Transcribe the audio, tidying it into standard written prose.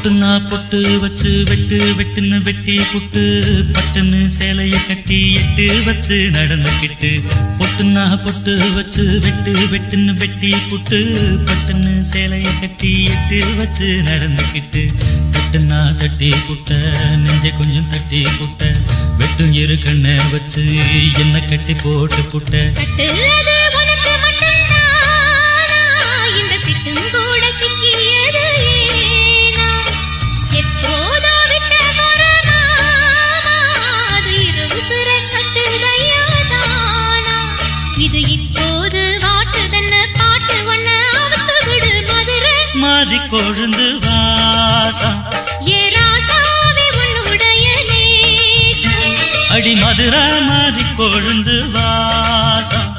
பொட்டுன்னா பொட்டு வச்சு வெட்டு வெட்டுன்னு வெட்டி புட்டு பட்டுன்னு சேலைய கட்டி எட்டு வச்சு நடந்துக்கிட்டு பொட்டுன்னா பொட்டு வச்சு வெட்டு வெட்டுன்னு வெட்டி புட்டு பட்டுன்னு சேலைய கட்டி எட்டு வச்சு நடந்துக்கிட்டு தட்டுன்னா தட்டி புட்ட நெஞ்சை கொஞ்சம் தட்டி புட்ட வெட்டும் இரு கண்ணை வச்சு என்ன கட்டி போட்டு புட்ட மாறி கொழுந்து வாசம் அடி மதுரா மாறி கொழுந்து வாசம்